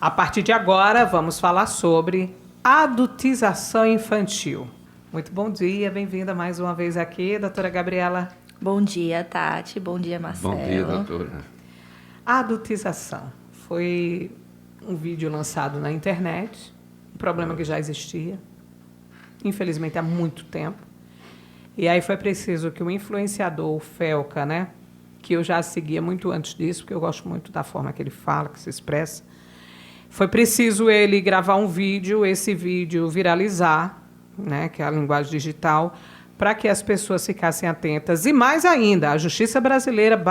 A partir de agora, vamos falar sobre adultização infantil. Muito bom dia, bem-vinda mais uma vez aqui, doutora Gabriela. Bom dia, Tati. Bom dia, Marcelo. Bom dia, doutora. A adultização foi um vídeo lançado na internet, um problema que já existia, infelizmente há muito tempo. E aí foi preciso que o influenciador, o Felca, né, que eu já seguia muito antes disso, porque eu gosto muito da forma que ele fala, que se expressa, foi preciso ele gravar um vídeo, esse vídeo viralizar, né, que é a linguagem digital, para que as pessoas ficassem atentas. E mais ainda, a Justiça Brasileira /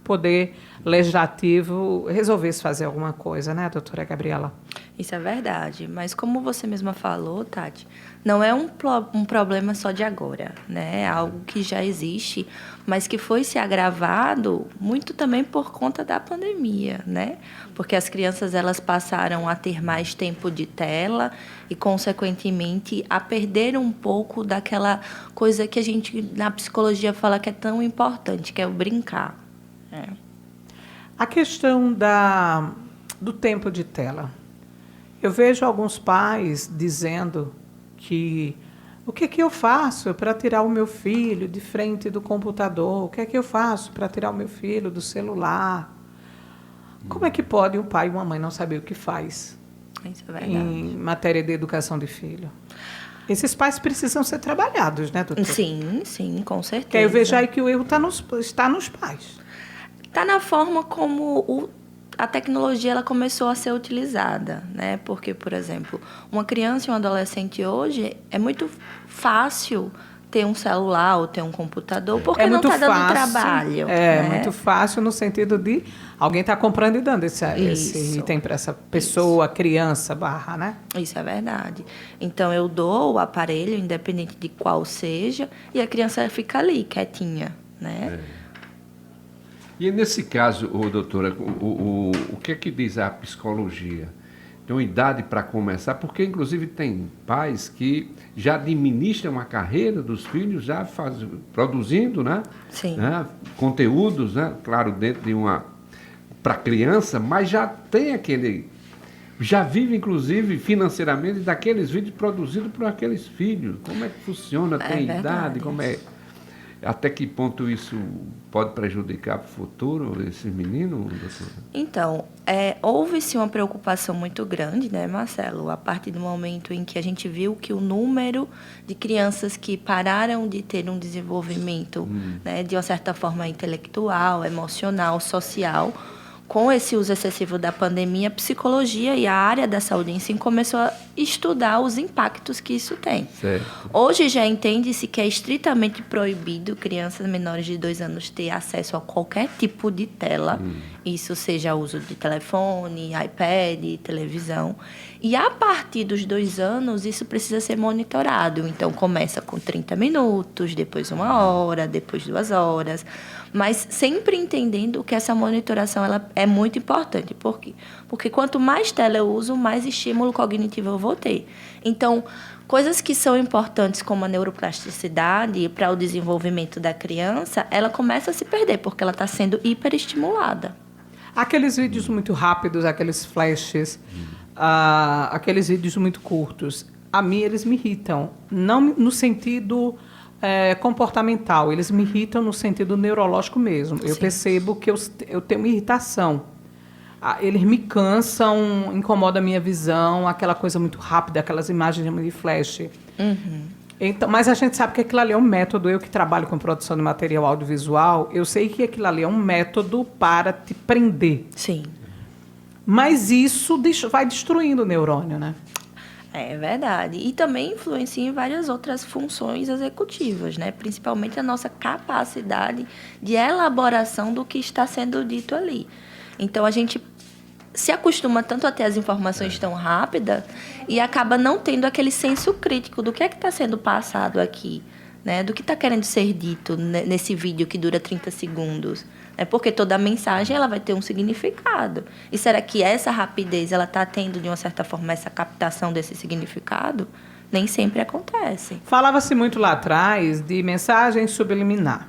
Poder Legislativo resolvesse fazer alguma coisa, né, doutora Gabriela? Isso é verdade, mas como você mesma falou, Tati, não é um problema só de agora, né? É algo que já existe, mas que foi se agravado muito também por conta da pandemia, né? Porque as crianças elas passaram a ter mais tempo de tela e, consequentemente, a perder um pouco daquela coisa que a gente, na psicologia, fala que é tão importante, que é o brincar. A questão do tempo de tela. Eu vejo alguns pais dizendo que o que eu faço para tirar o meu filho de frente do computador? O que eu faço para tirar o meu filho do celular? Como é que pode um pai e uma mãe não saber o que faz Isso é verdade. em matéria de educação de filho? Esses pais precisam ser trabalhados, né, doutora? Sim, com certeza. Porque aí eu vejo aí que o erro está nos pais. Está na forma como a tecnologia ela começou a ser utilizada, né? Porque, por exemplo, uma criança e um adolescente hoje é muito fácil ter um celular ou ter um computador, porque não está dando trabalho. É, né? muito fácil no sentido de alguém está comprando e dando esse item para essa pessoa, criança, né? Isso é verdade. Então, eu dou o aparelho, independente de qual seja, e a criança fica ali, quietinha, né? E nesse caso, doutora, o que é que diz a psicologia? Tem uma idade para começar, porque inclusive tem pais que já administram a carreira dos filhos, já produzindo, né? Sim. Né? Conteúdos, né? Claro, dentro de para criança, mas já tem já vive inclusive financeiramente daqueles vídeos produzidos por aqueles filhos. Como é que funciona? Tem idade? Até que ponto isso pode prejudicar para o futuro esses meninos, doutora? Então, houve-se uma preocupação muito grande, né, Marcelo? A partir do momento em que a gente viu que o número de crianças que pararam de ter um desenvolvimento, né, de uma certa forma intelectual, emocional, social, com esse uso excessivo da pandemia, a psicologia e a área da saúde em si começou a estudar os impactos que isso tem. Certo. Hoje já entende-se que é estritamente proibido crianças menores de 2 anos ter acesso a qualquer tipo de tela, isso seja uso de telefone, iPad, televisão. E a partir dos 2 anos, isso precisa ser monitorado. Então, começa com 30 minutos, depois 1 hora, depois 2 horas, mas sempre entendendo que essa monitoração ela é muito importante. Por quê? Porque quanto mais tela eu uso, mais estímulo cognitivo eu vou ter. Então, coisas que são importantes como a neuroplasticidade para o desenvolvimento da criança, ela começa a se perder, porque ela está sendo hiperestimulada. Aqueles vídeos muito rápidos, aqueles flashes, aqueles vídeos muito curtos, a mim eles me irritam. Não no sentido comportamental, eles me irritam no sentido neurológico mesmo. Eu percebo que eu tenho uma irritação. Eles me cansam, incomodam a minha visão, aquela coisa muito rápida, aquelas imagens de flash. Então, mas a gente sabe que aquilo ali é um método. Eu que trabalho com produção de material audiovisual, eu sei que aquilo ali é um método para te prender. Sim. Mas isso vai destruindo o neurônio, né? É verdade. E também influencia em várias outras funções executivas, né? Principalmente a nossa capacidade de elaboração do que está sendo dito ali. Então, a gente se acostuma tanto a ter as informações tão rápidas e acaba não tendo aquele senso crítico do que é que está sendo passado aqui, né? Do que está querendo ser dito nesse vídeo que dura 30 segundos. Porque toda mensagem ela vai ter um significado. E será que essa rapidez ela está tendo, de uma certa forma, essa captação desse significado? Nem sempre acontece. Falava-se muito lá atrás de mensagem subliminar.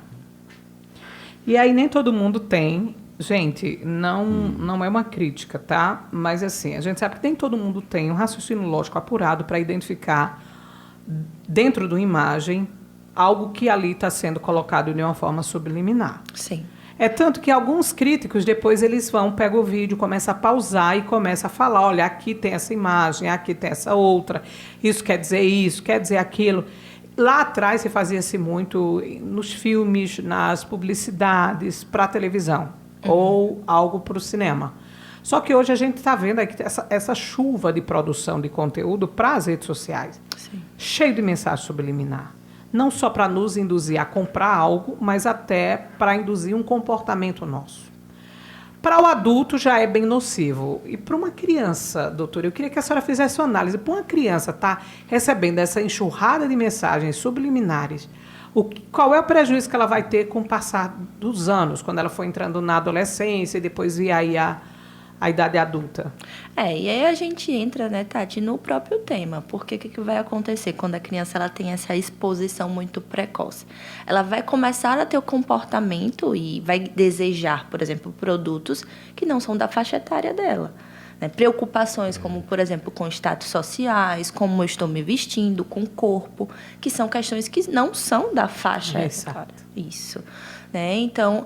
E aí nem todo mundo tem Gente, não é uma crítica, tá? Mas assim, a gente sabe que nem todo mundo tem um raciocínio lógico apurado para identificar dentro de uma imagem algo que ali está sendo colocado de uma forma subliminar. Sim. É tanto que alguns críticos, depois eles pegam o vídeo, começam a pausar e começam a falar, olha, aqui tem essa imagem, aqui tem essa outra, isso, quer dizer aquilo. Lá atrás se fazia-se muito nos filmes, nas publicidades, para a televisão, ou algo para o cinema. Só que hoje a gente está vendo aqui essa chuva de produção de conteúdo para as redes sociais, cheio de mensagem subliminar. Não só para nos induzir a comprar algo, mas até para induzir um comportamento nosso. Para o adulto já é bem nocivo. E para uma criança, doutora, eu queria que a senhora fizesse uma análise. Para uma criança estar recebendo essa enxurrada de mensagens subliminares, qual é o prejuízo que ela vai ter com o passar dos anos, quando ela for entrando na adolescência e depois vir aí a idade adulta? E aí a gente entra, né, Tati, no próprio tema. Porque o que vai acontecer quando a criança ela tem essa exposição muito precoce? Ela vai começar a ter o comportamento e vai desejar, por exemplo, produtos que não são da faixa etária dela. Né? Preocupações como, por exemplo, com status sociais, como eu estou me vestindo, com o corpo, que são questões que não são da faixa etária. Isso. Né? Então,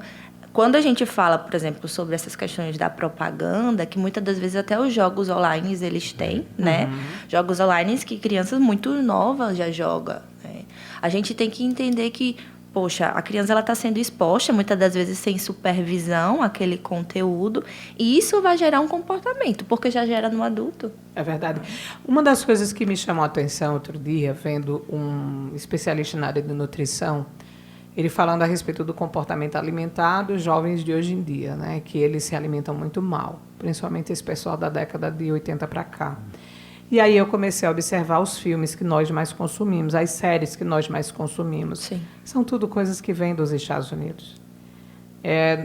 quando a gente fala, por exemplo, sobre essas questões da propaganda, que muitas das vezes até os jogos online eles têm, né? Jogos online que crianças muito novas já jogam. Né? A gente tem que entender que, poxa, a criança ela está sendo exposta, muitas das vezes sem supervisão, àquele conteúdo, e isso vai gerar um comportamento, porque já gera no adulto. É verdade. Uma das coisas que me chamou a atenção outro dia, vendo um especialista na área de nutrição, ele falando a respeito do comportamento alimentar dos jovens de hoje em dia, né? Que eles se alimentam muito mal, principalmente esse pessoal da década de 80 para cá. E aí eu comecei a observar os filmes que nós mais consumimos, as séries que nós mais consumimos. Sim. São tudo coisas que vêm dos Estados Unidos.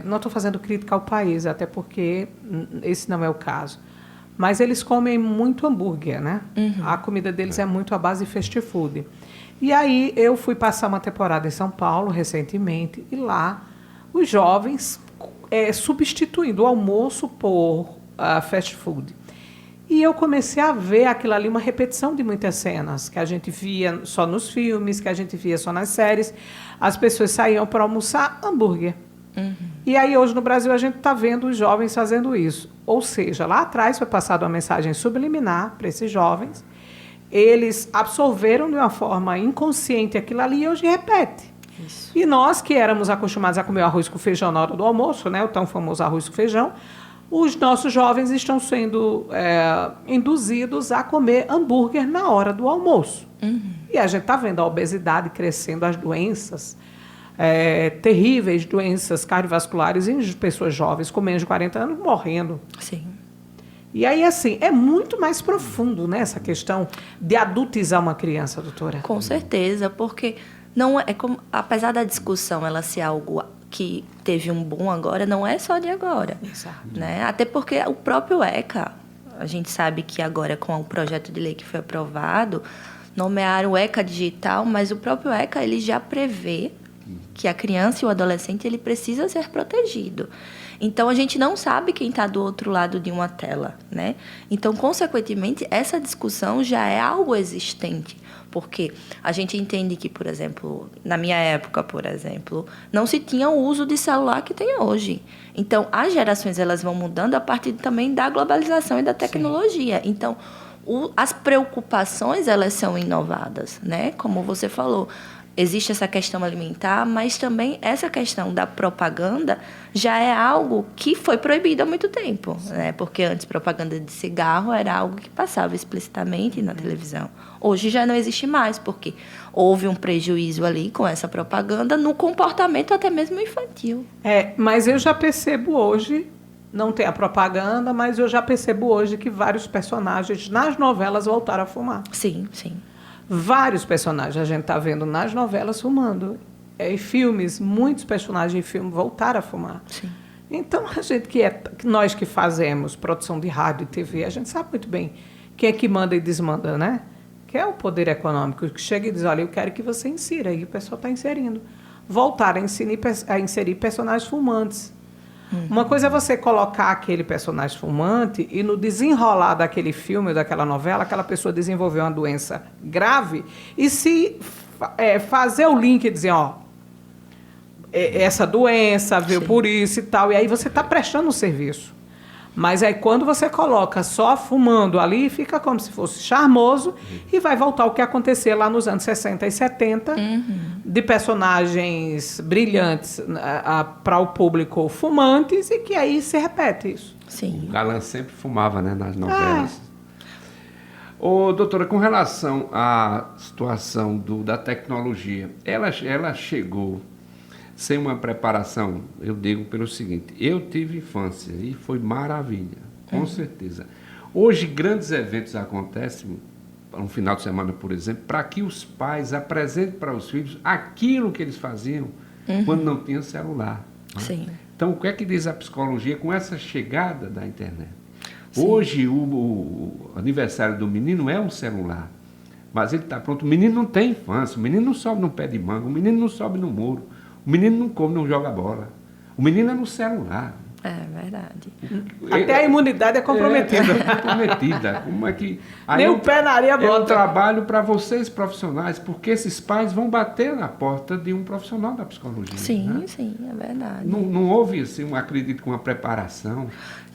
Não estou fazendo crítica ao país, até porque esse não é o caso. Mas eles comem muito hambúrguer, né? A comida deles é muito à base de fast food. E aí eu fui passar uma temporada em São Paulo recentemente e lá os jovens substituindo o almoço por fast food. E eu comecei a ver aquilo ali, uma repetição de muitas cenas que a gente via só nos filmes, que a gente via só nas séries. As pessoas saíam para almoçar hambúrguer. E aí hoje no Brasil a gente está vendo os jovens fazendo isso. Ou seja, lá atrás foi passada uma mensagem subliminar para esses jovens. Eles absorveram de uma forma inconsciente aquilo ali e hoje repete. Isso. E nós que éramos acostumados a comer arroz com feijão na hora do almoço, né, o tão famoso arroz com feijão, os nossos jovens estão sendo induzidos a comer hambúrguer na hora do almoço. E a gente está vendo a obesidade crescendo, as doenças terríveis, doenças cardiovasculares em pessoas jovens com menos de 40 anos morrendo. Sim. E aí, assim, é muito mais profundo, né, essa questão de adultizar uma criança, doutora? Com certeza, porque não é como, apesar da discussão ela ser algo que teve um boom agora, não é só de agora. Exato. Né? Até porque o próprio ECA, a gente sabe que agora com o projeto de lei que foi aprovado, nomearam o ECA digital, mas o próprio ECA ele já prevê que a criança e o adolescente ele precisa ser protegido. Então, a gente não sabe quem está do outro lado de uma tela, né? Então, consequentemente, essa discussão já é algo existente, porque a gente entende que, por exemplo, na minha época, por exemplo, não se tinha o uso de celular que tem hoje. Então, as gerações elas vão mudando a partir também da globalização e da tecnologia. Sim. Então, as preocupações elas são inovadas, né? Como você falou, existe essa questão alimentar, mas também essa questão da propaganda já é algo que foi proibido há muito tempo, né? Porque antes propaganda de cigarro era algo que passava explicitamente na televisão. Hoje já não existe mais, porque houve um prejuízo ali com essa propaganda no comportamento até mesmo infantil. Mas eu já percebo hoje, não tem a propaganda, mas eu já percebo hoje que vários personagens nas novelas voltaram a fumar. Sim, sim. Vários personagens a gente está vendo nas novelas fumando. Em filmes, muitos personagens de filme voltaram a fumar. Sim. Então, a gente nós que fazemos produção de rádio e TV, a gente sabe muito bem quem é que manda e desmanda, né? Que é o poder econômico, que chega e diz, olha, eu quero que você insira, e o pessoal está inserindo. Voltaram a inserir personagens fumantes. Uma coisa é você colocar aquele personagem fumante e no desenrolar daquele filme ou daquela novela, aquela pessoa desenvolveu uma doença grave e se fazer o link e dizer, ó, essa doença veio por isso e tal, e aí você está prestando um serviço. Mas aí quando você coloca só fumando ali, fica como se fosse charmoso e vai voltar o que acontecia lá nos anos 60 e 70, de personagens brilhantes para o público fumantes e que aí se repete isso. Sim. O galã sempre fumava, né, nas novelas. Ô, doutora, com relação à situação da tecnologia, ela chegou sem uma preparação, eu digo pelo seguinte, eu tive infância e foi maravilha, com certeza. Hoje, grandes eventos acontecem, um final de semana, por exemplo, para que os pais apresentem para os filhos aquilo que eles faziam quando não tinha celular. Sim. Então, o que é que diz a psicologia com essa chegada da internet? Sim. Hoje, o aniversário do menino é um celular, mas ele está pronto. O menino não tem infância, o menino não sobe no pé de manga, o menino não sobe no muro. O menino não come, não joga bola. O menino é no celular. É verdade. Até a imunidade é comprometida. É comprometida. Como é que... Nem o pé na areia bota. É um bota. trabalho para vocês profissionais, porque esses pais vão bater na porta de um profissional da psicologia. Sim, né? sim, é verdade. Não houve, assim, acredito, uma preparação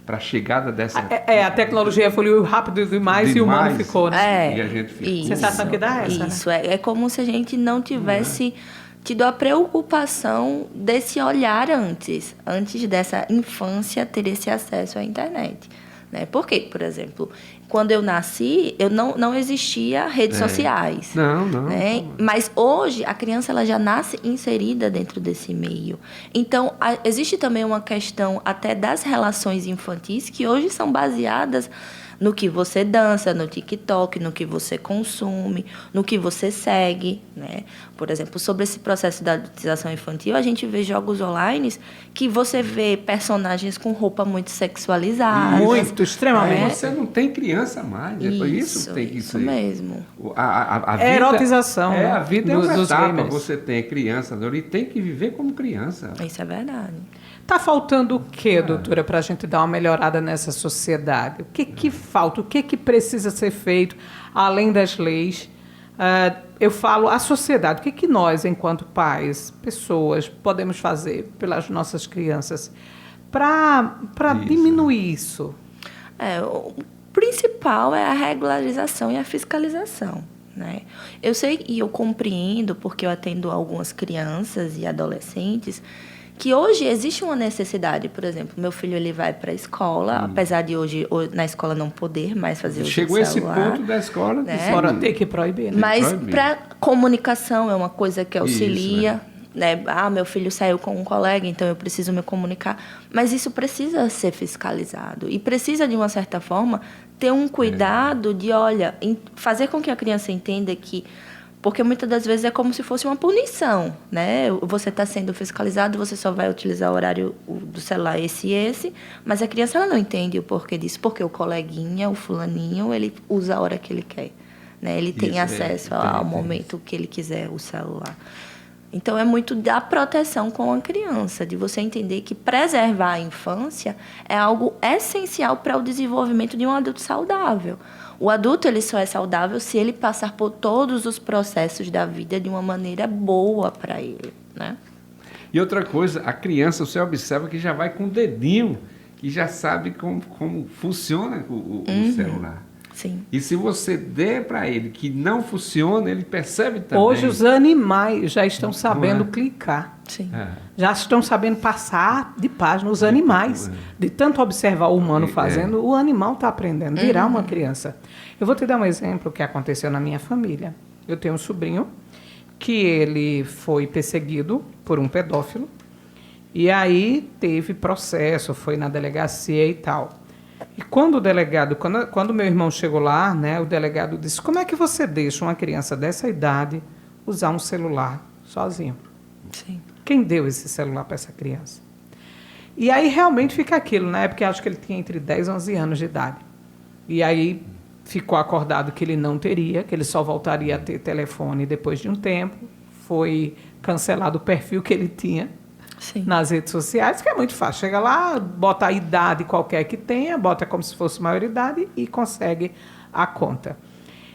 para a chegada dessa... A tecnologia evoluiu rápido demais e o humano ficou, né? E a gente fica... Isso, Sensação que dá essa, né? Isso, é como se a gente não tivesse tido a preocupação desse olhar antes dessa infância ter esse acesso à internet. Né? Por quê? Por exemplo, quando eu nasci, não existia redes sociais. Não. Né? Mas hoje, a criança ela já nasce inserida dentro desse meio. Então, existe também uma questão até das relações infantis que hoje são baseadas no que você dança, no TikTok, no que você consome, no que você segue, né? Por exemplo, sobre esse processo da adultização infantil, a gente vê jogos online que você vê personagens com roupa muito sexualizada. Muito, extremamente. Você não tem criança mais. Isso tem que ser. Isso mesmo. A vida, erotização, né? A vida é uma dos etapa. gamers. Você tem criança, ele tem que viver como criança. Isso é verdade. Está faltando o quê, doutora, para a gente dar uma melhorada nessa sociedade? O que falta? O que precisa ser feito, além das leis? Eu falo a sociedade. O que nós, enquanto pais, pessoas, podemos fazer pelas nossas crianças para diminuir isso? O principal é a regularização e a fiscalização. Né? Eu sei e eu compreendo, porque eu atendo algumas crianças e adolescentes, que hoje existe uma necessidade. Por exemplo, meu filho ele vai para a escola, apesar de hoje na escola não poder mais fazer o celular. Chegou esse ponto da escola. Né? Fora ter que proibir. Né? Mas para comunicação é uma coisa que auxilia. Isso, né? Meu filho saiu com um colega, então eu preciso me comunicar. Mas isso precisa ser fiscalizado. E precisa, de uma certa forma, ter um cuidado de, fazer com que a criança entenda que... Porque muitas das vezes é como se fosse uma punição, né? Você está sendo fiscalizado, você só vai utilizar o horário do celular esse, mas a criança ela não entende o porquê disso, porque o coleguinha, o fulaninho, ele usa a hora que ele quer, né? Ele tem acesso ao momento que ele quiser o celular. Então, é muito da proteção com a criança, de você entender que preservar a infância é algo essencial para o desenvolvimento de um adulto saudável. O adulto ele só é saudável se ele passar por todos os processos da vida de uma maneira boa para ele, né? E outra coisa, a criança, você observa que já vai com o dedinho, que já sabe como funciona o celular. Sim. E se você der para ele que não funciona, ele percebe também. Hoje os animais já estão sabendo clicar. Sim. Já estão sabendo passar de página os animais. De tanto observar o humano fazendo, o animal está aprendendo, virar uma criança. Eu vou te dar um exemplo que aconteceu na minha família. Eu tenho um sobrinho que ele foi perseguido por um pedófilo. E aí teve processo, foi na delegacia e tal. E quando o delegado, quando meu irmão chegou lá, né, o delegado disse, como é que você deixa uma criança dessa idade usar um celular sozinho? Sim. Quem deu esse celular para essa criança? E aí realmente fica aquilo, na época acho que ele tinha entre 10 e 11 anos de idade. E aí ficou acordado que ele não teria, que ele só voltaria a ter telefone depois de um tempo. Foi cancelado o perfil que ele tinha. Sim. nas redes sociais, que é muito fácil. Chega lá, bota a idade qualquer que tenha, bota como se fosse maioridade e consegue a conta.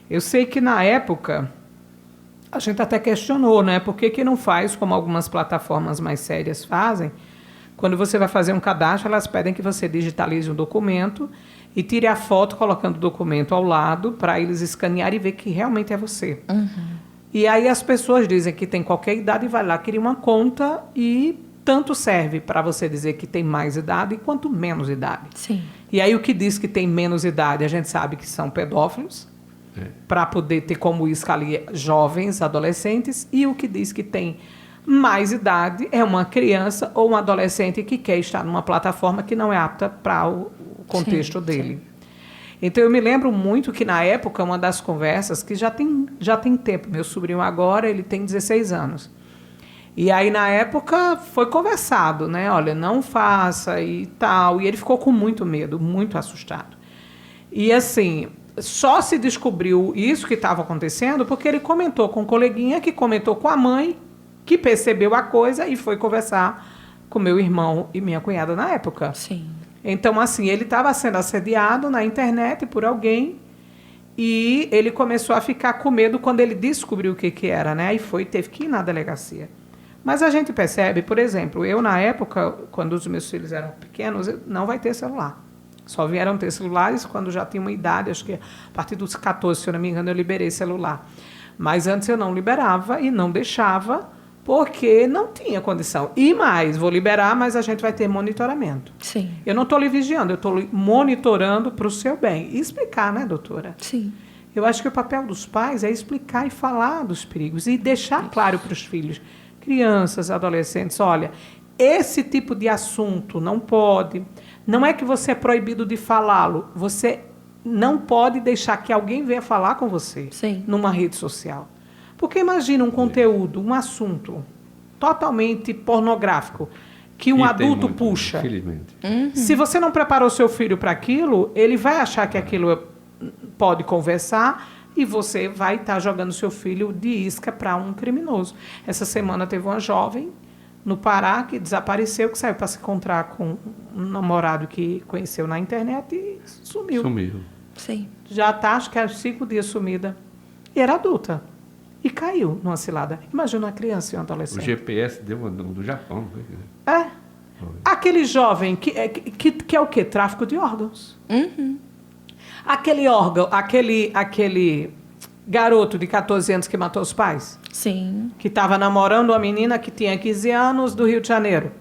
Eu sei que na época a gente até questionou, né? Por que não faz como algumas plataformas mais sérias fazem? Quando você vai fazer um cadastro, elas pedem que você digitalize um documento e tire a foto colocando o documento ao lado para eles escanearem e ver que realmente é você. E aí as pessoas dizem que tem qualquer idade e vai lá, cria uma conta e tanto serve para você dizer que tem mais idade quanto menos idade. Sim. E aí o que diz que tem menos idade, a gente sabe que são pedófilos, para poder ter como isca ali jovens, adolescentes, e o que diz que tem mais idade é uma criança ou um adolescente que quer estar numa plataforma que não é apta para o contexto dele. Sim. Então, eu me lembro muito que, na época, uma das conversas, que já tem tempo, meu sobrinho agora, ele tem 16 anos. E aí, na época, foi conversado, né? Olha, não faça e tal. E ele ficou com muito medo, muito assustado. E, assim, só se descobriu isso que estava acontecendo porque ele comentou com um coleguinha, que comentou com a mãe, que percebeu a coisa e foi conversar com meu irmão e minha cunhada na época. Sim. Então, assim, ele estava sendo assediado na internet por alguém e ele começou a ficar com medo quando ele descobriu o que era, né? Aí teve que ir na delegacia. Mas a gente percebe, por exemplo, eu na época, quando os meus filhos eram pequenos, não vai ter celular. Só vieram ter celulares quando já tinha uma idade, acho que a partir dos 14, se eu não me engano, eu liberei celular. Mas antes eu não liberava e não deixava, porque não tinha condição. E mais, vou liberar, mas a gente vai ter monitoramento. Sim. Eu não estou lhe vigiando, eu estou monitorando para o seu bem. E explicar, né, doutora? Sim. Eu acho que o papel dos pais é explicar e falar dos perigos e deixar claro para os filhos, crianças, adolescentes, olha, esse tipo de assunto não pode. Não é que você é proibido de falá-lo, você não pode deixar que alguém venha falar com você. Sim. Numa rede social. Porque imagina um conteúdo, um assunto totalmente pornográfico que um adulto puxa. Infelizmente. Se você não preparou seu filho para aquilo, ele vai achar que aquilo pode conversar e você vai estar jogando seu filho de isca para um criminoso. Essa semana teve uma jovem no Pará que desapareceu, que saiu para se encontrar com um namorado que conheceu na internet e sumiu. Sumiu. Sim. Já está, acho que há 5 dias sumida. E era adulta. E caiu numa cilada. Imagina uma criança e um O adolescente. GPS deu do Japão. É. Aquele jovem que é o quê? Tráfico de órgãos. Aquele garoto de 14 anos que matou os pais. Sim. Que estava namorando uma menina que tinha 15 anos do Rio de Janeiro.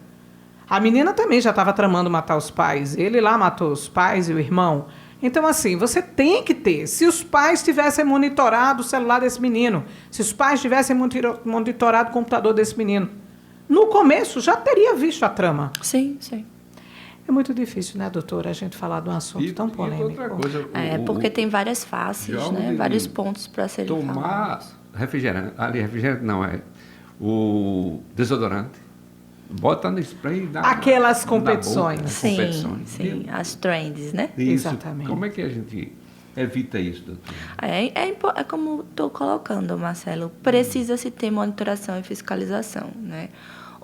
A menina também já estava tramando matar os pais. Ele lá matou os pais e o irmão. Então, assim, você tem que ter. Se os pais tivessem monitorado o celular desse menino, se os pais tivessem monitorado o computador desse menino, no começo já teria visto a trama. Sim, sim. É muito difícil, né, doutora, a gente falar de um assunto tão polêmico. E outra coisa, Porque tem várias faces, né? Vários pontos para serem tomar falados. refrigerante não, é o desodorante. Bota no spray da Aquelas da competições. boca, Sim, competições. sim. As trends, né? Isso. Exatamente. Como é que a gente evita isso, doutor? É como estou colocando, Marcelo. Precisa-se ter monitoração e fiscalização, né?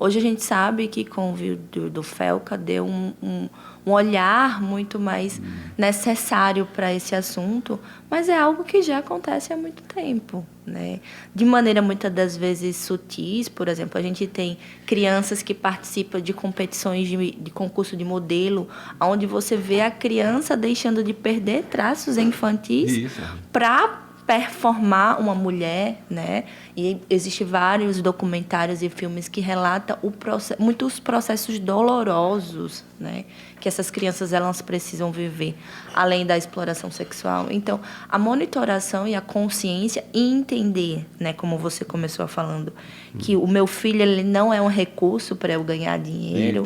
Hoje a gente sabe que com o vídeo do Felca deu um olhar muito mais necessário para esse assunto, mas é algo que já acontece há muito tempo, né? De maneira muitas das vezes sutis, por exemplo, a gente tem crianças que participam de competições de concurso de modelo, onde você vê a criança deixando de perder traços infantis para performar uma mulher, né? E existem vários documentários e filmes que relatam muitos processos dolorosos, né? Que essas crianças elas precisam viver, além da exploração sexual. Então, a monitoração e a consciência e entender, né? Como você começou falando, que o meu filho ele não é um recurso para eu ganhar dinheiro,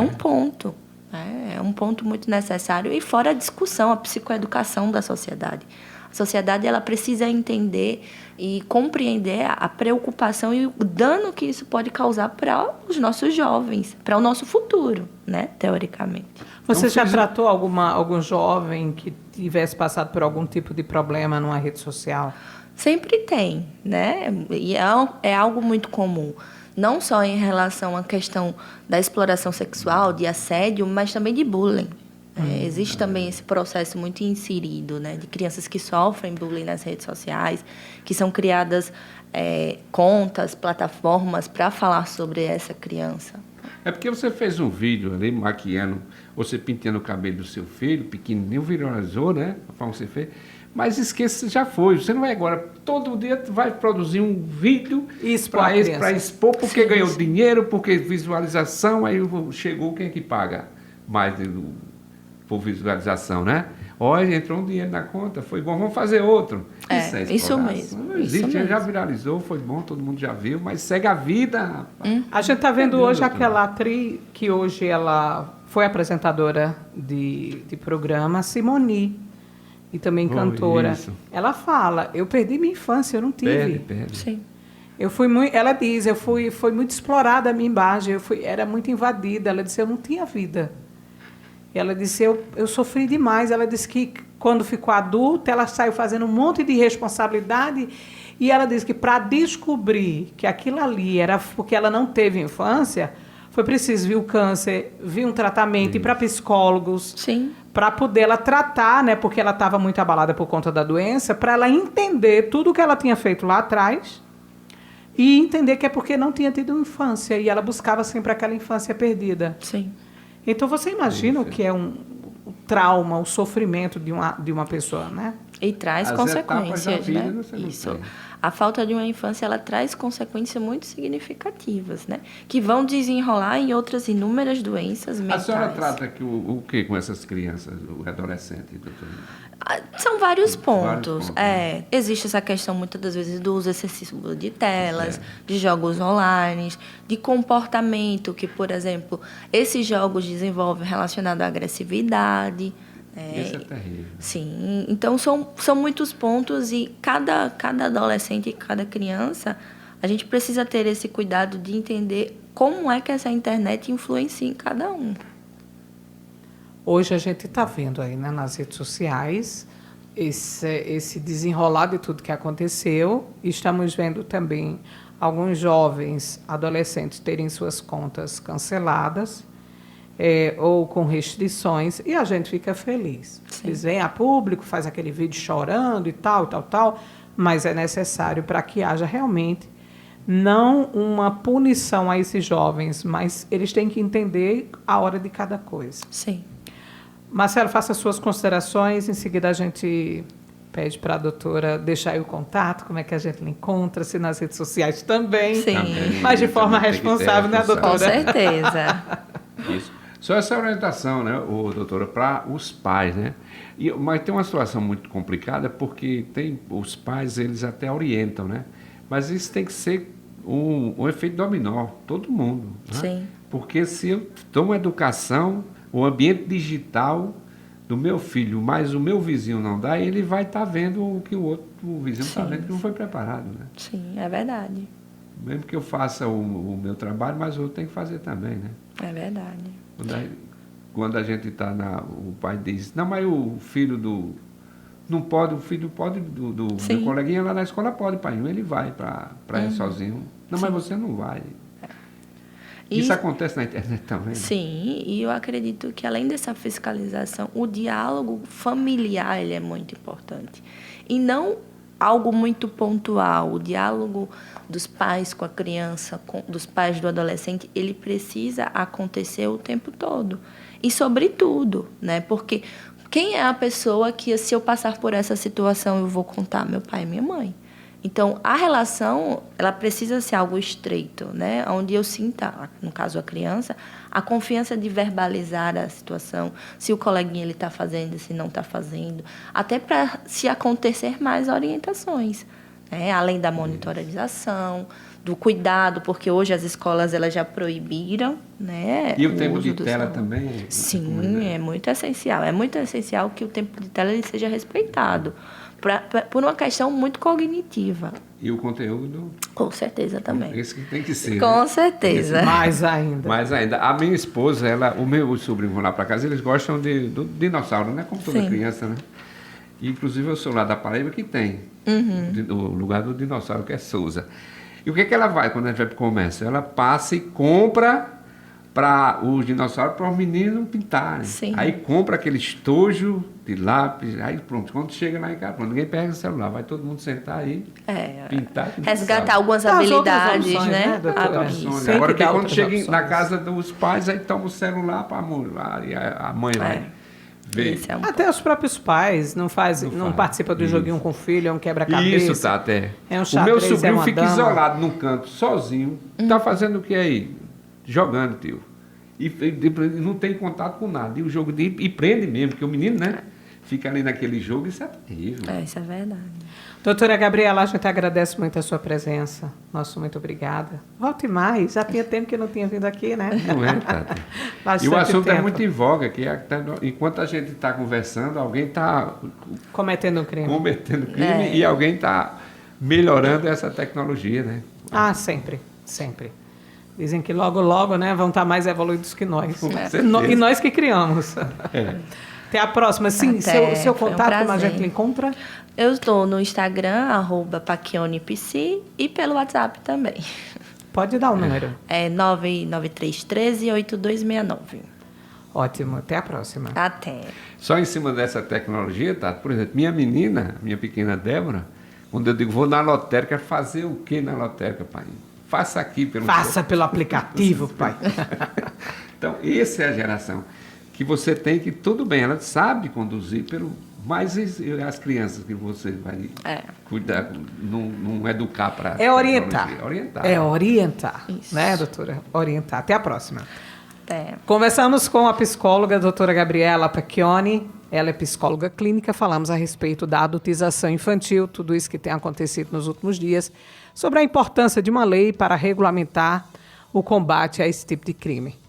um ponto. É um ponto muito necessário. E fora a discussão, a psicoeducação da sociedade. A sociedade ela precisa entender e compreender a preocupação e o dano que isso pode causar para os nossos jovens, para o nosso futuro, né, teoricamente. Você já tratou algum jovem que tivesse passado por algum tipo de problema numa rede social? Sempre tem, né? E é algo muito comum. não só em relação à questão da exploração sexual, de assédio, mas também de bullying. Existe também esse processo muito inserido, né, de crianças que sofrem bullying nas redes sociais, que são criadas contas, plataformas para falar sobre essa criança. É porque você fez um vídeo ali, maquiando, você pintando o cabelo do seu filho, pequenininho, viralizou, né? A forma que você fez. Mas esqueça, já foi. Você não vai agora, todo dia vai produzir um vídeo para expor, porque ganhou dinheiro, porque visualização, aí chegou, quem é que paga mais por visualização, né? Olha, entrou um dinheiro na conta, foi bom, vamos fazer outro. Isso mesmo. Não existe, já viralizou, foi bom, todo mundo já viu, mas segue a vida, rapaz. A gente está vendo hoje aquela atriz que hoje ela foi apresentadora de programa, Simone, e também cantora. Isso. Ela fala, eu perdi minha infância, eu não tive. Perde. Sim. Ela diz, foi muito explorada a minha imagem, era muito invadida. Ela disse, eu não tinha vida. Ela disse, eu sofri demais. Ela disse que quando ficou adulta, ela saiu fazendo um monte de responsabilidade. E ela disse que para descobrir que aquilo ali era porque ela não teve infância, foi preciso vir o câncer, vir um tratamento, ir para psicólogos, para poder ela tratar, né, porque ela estava muito abalada por conta da doença, para ela entender tudo o que ela tinha feito lá atrás e entender que é porque não tinha tido infância. E ela buscava sempre aquela infância perdida. Sim. Então, você imagina o que é o trauma, o sofrimento de uma pessoa, né? E traz As consequências, etapas da vida, né? você não Isso. tem. A falta de uma infância, ela traz consequências muito significativas, né? Que vão desenrolar em outras inúmeras doenças mentais. A senhora trata o que com essas crianças, o adolescente, doutor? São vários pontos. Né? Existe essa questão, muitas das vezes, do uso excessivo de telas, de jogos online, de comportamento, que, por exemplo, esses jogos desenvolvem relacionado à agressividade. Isso é terrível. Sim, então são muitos pontos e cada adolescente e cada criança, a gente precisa ter esse cuidado de entender como é que essa internet influencia em cada um. Hoje a gente está vendo aí, né, nas redes sociais esse desenrolar de tudo que aconteceu. Estamos vendo também alguns jovens adolescentes terem suas contas canceladas ou com restrições, e a gente fica feliz. Sim. Eles vêm a público, faz aquele vídeo chorando e tal, mas é necessário para que haja realmente não uma punição a esses jovens, mas eles têm que entender a hora de cada coisa. Sim. Marcelo, faça suas considerações, em seguida a gente pede para a doutora deixar aí o contato, como é que a gente encontra, se nas redes sociais também. Sim. Mas de forma responsável, né, doutora? Com certeza. Isso. Só essa orientação, né, doutora, para os pais, né? Mas tem uma situação muito complicada, porque os pais, eles até orientam, né? Mas isso tem que ser um efeito dominó, todo mundo. Né? Sim. Porque se eu dou uma educação, o ambiente digital do meu filho, mas o meu vizinho não dá, ele vai estar vendo o que o vizinho está vendo, que não foi preparado, né? Sim, é verdade. Mesmo que eu faça o meu trabalho, mas o outro tem que fazer também, né? É verdade. Quando a gente está o pai diz, não, mas o filho não pode, o filho pode do meu coleguinha lá na escola pode, pai, ele vai para ir sozinho. Não, mas você não vai. Isso acontece na internet também. Sim, e eu acredito que além dessa fiscalização, o diálogo familiar ele é muito importante. E não algo muito pontual. O diálogo dos pais com a criança, dos pais do adolescente, ele precisa acontecer o tempo todo. E sobretudo, né? Porque quem é a pessoa que, se eu passar por essa situação, eu vou contar? Meu pai e minha mãe. Então, a relação, ela precisa ser algo estreito, né? Onde eu sinta, no caso a criança, a confiança de verbalizar a situação, se o coleguinha ele está fazendo, se não está fazendo, até para se acontecer mais orientações, né? Além da monitorização, do cuidado, porque hoje as escolas elas já proibiram, né? E o tempo de tela também? Sim, é muito essencial. É muito essencial que o tempo de tela ele seja respeitado. Por uma questão muito cognitiva. E o conteúdo? Com certeza também. Esse que tem que ser. Com né? certeza. Mais ainda. Mais ainda. A minha esposa, o meu sobrinho vão lá para casa, eles gostam do dinossauro, né? Como toda criança, né? E, inclusive, eu sou lá da Paraíba que tem o lugar do dinossauro, que é Souza. E o que ela vai quando a gente vai para o comércio? Ela passa e compra para os dinossauros, para os meninos pintarem. Sim. Aí compra aquele estojo de lápis, aí pronto. Quando chega lá em casa, pronto, ninguém pega o celular, vai todo mundo sentar aí, pintar. Resgatar algumas As outras habilidades, opções, né? doutora? Isso. Sempre Agora, que dá quando outras chega opções. na casa dos pais, aí toma o celular para e a mãe vai ver. Esse é um Até os próprios pais não participam do Isso. joguinho com o filho, é um quebra-cabeça. Isso, tá até. É um o xadrez, meu sobrinho é uma fica dama. isolado num canto, sozinho. Tá fazendo o que aí? Jogando, tio. E não tem contato com nada. E o jogo e prende mesmo, porque o menino, né? Fica ali naquele jogo, isso é terrível. Isso é verdade. Doutora Gabriela, a gente agradece muito a sua presença. Nosso muito obrigada. Volte mais. Já tinha tempo que não tinha vindo aqui, né? Não é, Tati? E Bastante o assunto é tempo. muito em voga, que enquanto a gente está conversando, alguém está Cometendo um crime. cometendo crime e alguém está melhorando essa tecnologia, né? Ah, sempre, sempre. Dizem que logo, logo, né, vão estar mais evoluídos que nós. Com certeza. E nós que criamos. É. Até a próxima. Sim, Até, seu foi um contato, como a prazer. gente lhe encontra? Eu estou no Instagram, @PaquionePC, e pelo WhatsApp também. Pode dar o número. É 99313-8269. Ótimo. Até a próxima. Até. Só em cima dessa tecnologia, tá? Por exemplo, minha pequena Débora, quando eu digo vou na lotérica, fazer o que na lotérica, pai? Faça aqui pelo Faça pelo aplicativo, pai. Então, essa é a geração que você tem que, tudo bem, ela sabe conduzir, mas as crianças que você vai cuidar, não educar para... É orientar. Orientar. É orientar. Isso. Né, doutora? Orientar. Até a próxima. Até. Conversamos com a psicóloga doutora Gabriela Pacchioni. Ela é psicóloga clínica. Falamos a respeito da adultização infantil, tudo isso que tem acontecido nos últimos dias, sobre a importância de uma lei para regulamentar o combate a esse tipo de crime.